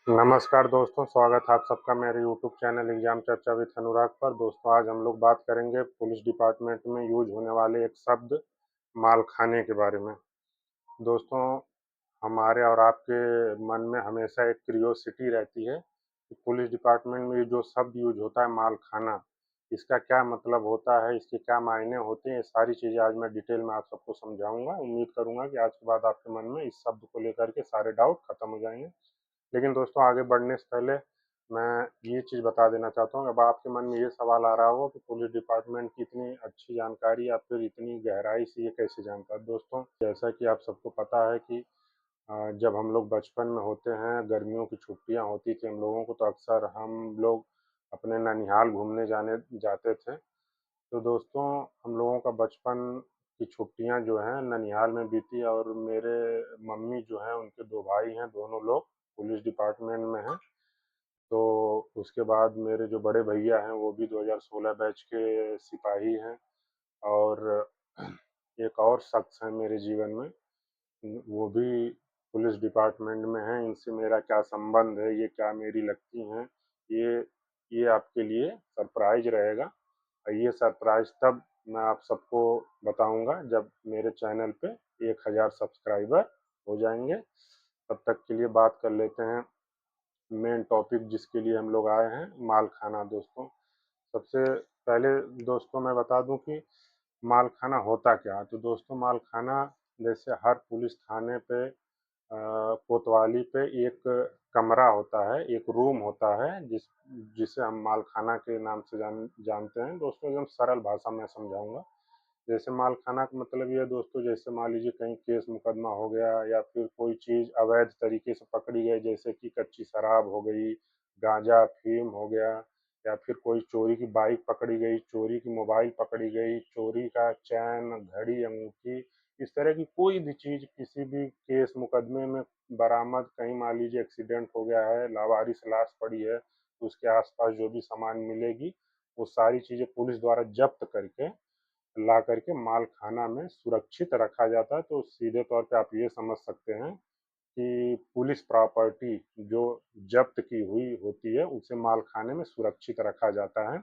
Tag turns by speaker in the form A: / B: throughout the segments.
A: नमस्कार दोस्तों, स्वागत है आप सबका मेरे यूट्यूब चैनल एग्जाम चर्चा विद अनुराग पर। दोस्तों, आज हम लोग बात करेंगे पुलिस डिपार्टमेंट में यूज होने वाले एक शब्द मालखाने के बारे में। दोस्तों, हमारे और आपके मन में हमेशा एक क्यूरियोसिटी रहती है कि पुलिस डिपार्टमेंट में ये जो शब्द यूज होता है मालखाना, इसका क्या मतलब होता है, इसके क्या मायने होते हैं, ये सारी चीज़ें आज मैं डिटेल में आप सबको समझाऊंगा। उम्मीद करूंगा कि आज के बाद आपके मन में इस शब्द को लेकर के सारे डाउट खत्म हो जाएंगे। लेकिन दोस्तों, आगे बढ़ने से पहले मैं ये चीज़ बता देना चाहता हूँ, अब आपके मन में ये सवाल आ रहा होगा कि पुलिस डिपार्टमेंट की इतनी अच्छी जानकारी या फिर इतनी गहराई से ये कैसे जानता है। दोस्तों, जैसा कि आप सबको पता है कि जब हम लोग बचपन में होते हैं, गर्मियों की छुट्टियां होती थी हम लोगों को, तो अक्सर हम लोग अपने ननिहाल घूमने जाने जाते थे। तो दोस्तों, हम लोगों का बचपन की छुट्टियां जो हैं ननिहाल में बीती, और मेरे मम्मी जो हैं उनके दो भाई हैं, दोनों लोग पुलिस डिपार्टमेंट में हैं। तो उसके बाद मेरे जो बड़े भैया हैं वो भी 2016 बैच के सिपाही हैं। और एक और शख्स है मेरे जीवन में, वो भी पुलिस डिपार्टमेंट में हैं। इनसे मेरा क्या संबंध है, ये क्या मेरी लगती हैं, ये ये आपके लिए सरप्राइज रहेगा। और ये सरप्राइज तब मैं आप सबको बताऊंगा जब मेरे चैनल पे 1000 सब्सक्राइबर हो जाएंगे। तब तक के लिए बात कर लेते हैं मेन टॉपिक जिसके लिए हम लोग आए हैं, मालखाना। दोस्तों, सबसे पहले दोस्तों मैं बता दूं कि मालखाना होता क्या है। तो दोस्तों, मालखाना जैसे हर पुलिस थाने पे कोतवाली पे एक कमरा होता है, एक रूम होता है जिसे हम मालखाना के नाम से जानते हैं। दोस्तों, एकदम सरल भाषा में समझाऊंगा। जैसे मालखाना का मतलब ये है दोस्तों, जैसे मान लीजिए कहीं केस मुकदमा हो गया या फिर कोई चीज़ अवैध तरीके से पकड़ी गई, जैसे कि कच्ची शराब हो गई, गांजा अफीम हो गया, या फिर कोई चोरी की बाइक पकड़ी गई, चोरी की मोबाइल पकड़ी गई, चोरी का चैन, घड़ी, अंगूठी, इस तरह की कोई भी चीज़ किसी भी केस मुकदमे में बरामद, कहीं मान लीजिए एक्सीडेंट हो गया है, लावारिस लाश पड़ी है, तो उसके आसपास जो भी सामान मिलेगी वो सारी चीज़ें पुलिस द्वारा जब्त करके ला करके मालखाना में सुरक्षित रखा जाता है। तो सीधे तौर पे आप ये समझ सकते हैं कि पुलिस प्रॉपर्टी जो जब्त की हुई होती है उसे मालखाने में सुरक्षित रखा जाता है,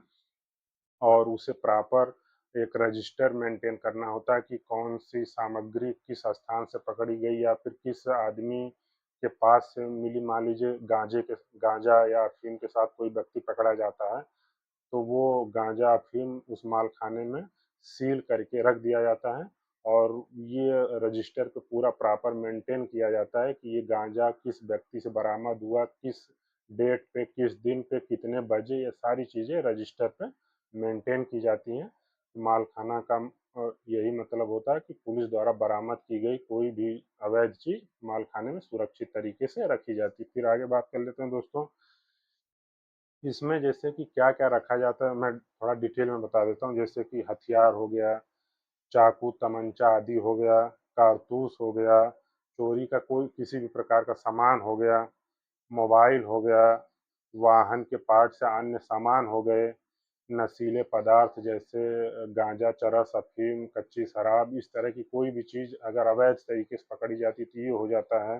A: और उसे प्रॉपर एक रजिस्टर मेंटेन करना होता है कि कौन सी सामग्री किस स्थान से पकड़ी गई या फिर किस आदमी के पास से मिली। मान लीजिए गांजा या अफीम के साथ कोई व्यक्ति पकड़ा जाता है, तो वो गांजा अफीम उस मालखाने में सील करके रख दिया जाता है, और ये रजिस्टर पे पूरा प्रॉपर मेंटेन किया जाता है कि ये गांजा किस व्यक्ति से बरामद हुआ, किस डेट पे, किस दिन पे, कितने बजे, ये सारी चीज़ें रजिस्टर पे मेंटेन की जाती हैं। मालखाना का यही मतलब होता है कि पुलिस द्वारा बरामद की गई कोई भी अवैध चीज़ मालखाने में सुरक्षित तरीके से रखी जाती है। फिर आगे बात कर लेते हैं दोस्तों, इसमें जैसे कि क्या-क्या रखा जाता है, मैं थोड़ा डिटेल में बता देता हूँ। जैसे कि हथियार हो गया, चाकू, तमंचा आदि हो गया, कारतूस हो गया, चोरी का कोई किसी भी प्रकार का सामान हो गया, मोबाइल हो गया, वाहन के पार्ट्स या अन्य सामान हो गए, नशीले पदार्थ जैसे गांजा, चरस, अफीम, कच्ची शराब, इस तरह की कोई भी चीज़ अगर अवैध तरीके से पकड़ी जाती है तो ये हो जाता है।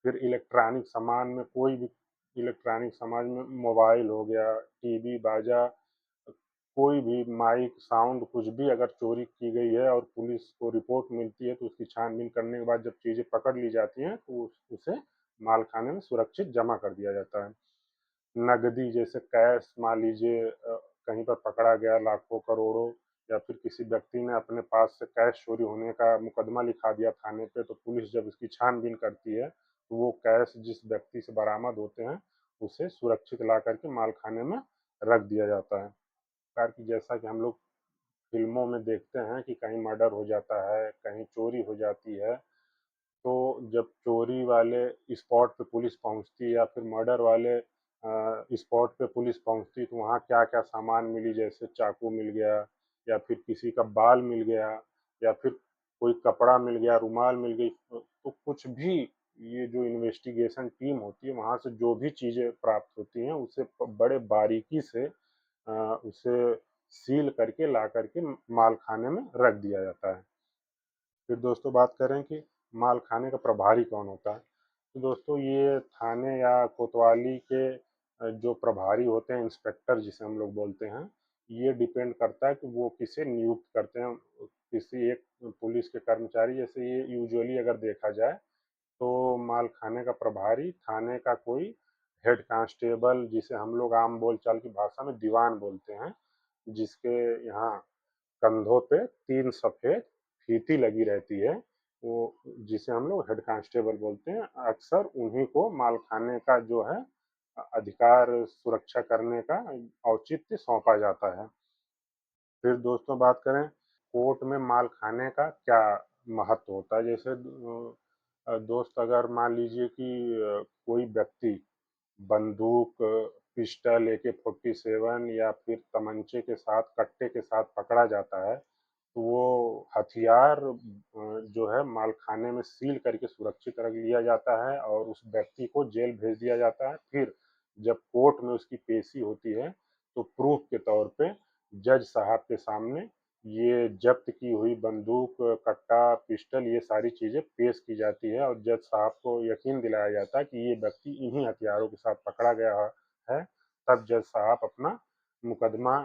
A: फिर इलेक्ट्रॉनिक सामान में कोई भी इलेक्ट्रॉनिक सामान में मोबाइल हो गया, टीवी, बाजा, कोई भी माइक, साउंड, कुछ भी अगर चोरी की गई है और पुलिस को रिपोर्ट मिलती है तो उसकी छानबीन करने के बाद जब चीज़ें पकड़ ली जाती हैं तो उसे मालखाने में सुरक्षित जमा कर दिया जाता है। नकदी जैसे कैश मान लीजिए कहीं पर पकड़ा गया लाखों करोड़ों, या फिर किसी व्यक्ति ने अपने पास से कैश चोरी होने का मुकदमा लिखा दिया थाने पे, तो पुलिस जब इसकी छानबीन करती है तो वो कैश जिस व्यक्ति से बरामद होते हैं उसे सुरक्षित ला करके मालखाने में रख दिया जाता है। प्रकार की जैसा कि हम लोग फिल्मों में देखते हैं कि कहीं मर्डर हो जाता है, कहीं चोरी हो जाती है, तो जब चोरी वाले स्पॉट पे पुलिस पहुंचती है या फिर मर्डर वाले स्पॉट पे पुलिस पहुंचती है, तो वहाँ क्या-क्या सामान मिली, जैसे चाकू मिल गया, या फिर किसी का बाल मिल गया, या फिर कोई कपड़ा मिल गया, रुमाल मिल गई, तो कुछ भी ये जो इन्वेस्टिगेशन टीम होती है वहाँ से जो भी चीज़ें प्राप्त होती हैं उसे बड़े बारीकी से उसे सील करके ला करके मालखाने में रख दिया जाता है। फिर दोस्तों बात करें कि मालखाने का प्रभारी कौन होता है। तो तो दोस्तों ये थाने या कोतवाली के जो प्रभारी होते हैं, इंस्पेक्टर जिसे हम लोग बोलते हैं, ये डिपेंड करता है कि वो किसे नियुक्त करते हैं। किसी एक पुलिस के कर्मचारी, जैसे ये यूजुअली अगर देखा जाए तो मालखाने का प्रभारी थाने का कोई हेड कांस्टेबल, जिसे हम लोग आम बोलचाल की भाषा में दीवान बोलते हैं, जिसके यहाँ कंधों पे 3 सफ़ेद फीती लगी रहती है, वो जिसे हम लोग हेड कांस्टेबल बोलते हैं। अक्सर उन्हीं को मालखाने का जो है अधिकार सुरक्षा करने का औचित्य सौंपा जाता है। फिर दोस्तों बात करें कोर्ट में मालखाने का क्या महत्व होता है। जैसे दोस्त अगर मान लीजिए कि कोई व्यक्ति बंदूक, पिस्टल, AK-47 या फिर तमंचे के साथ, कट्टे के साथ पकड़ा जाता है, तो वो हथियार जो है मालखाने में सील करके सुरक्षित रख लिया जाता है और उस व्यक्ति को जेल भेज दिया जाता है। फिर जब कोर्ट में उसकी पेशी होती है, तो प्रूफ के तौर पे जज साहब के सामने ये जब्त की हुई बंदूक, कट्टा, पिस्टल, ये सारी चीज़ें पेश की जाती है और जज साहब को यकीन दिलाया जाता है कि ये व्यक्ति इन्हीं हथियारों के साथ पकड़ा गया है। तब जज साहब अपना मुकदमा,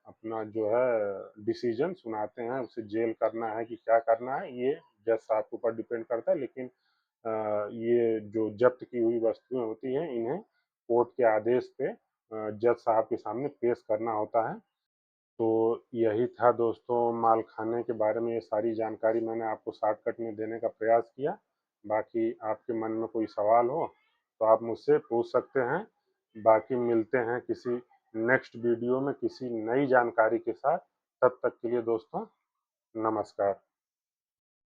A: अपना जो है डिसीजन सुनाते हैं। उसे जेल करना है कि क्या करना है, ये जज साहब के ऊपर डिपेंड करता है। लेकिन ये जो जब्त की हुई वस्तुएं होती हैं, इन्हें कोर्ट के आदेश पे जज साहब के सामने पेश करना होता है। तो यही था दोस्तों, मालखाने के बारे में ये सारी जानकारी मैंने आपको शॉर्टकट में देने का प्रयास किया। बाकी आपके मन में कोई सवाल हो तो आप मुझसे पूछ सकते हैं। बाकी मिलते हैं किसी नेक्स्ट वीडियो में किसी नई जानकारी के साथ। तब तक के लिए दोस्तों, नमस्कार।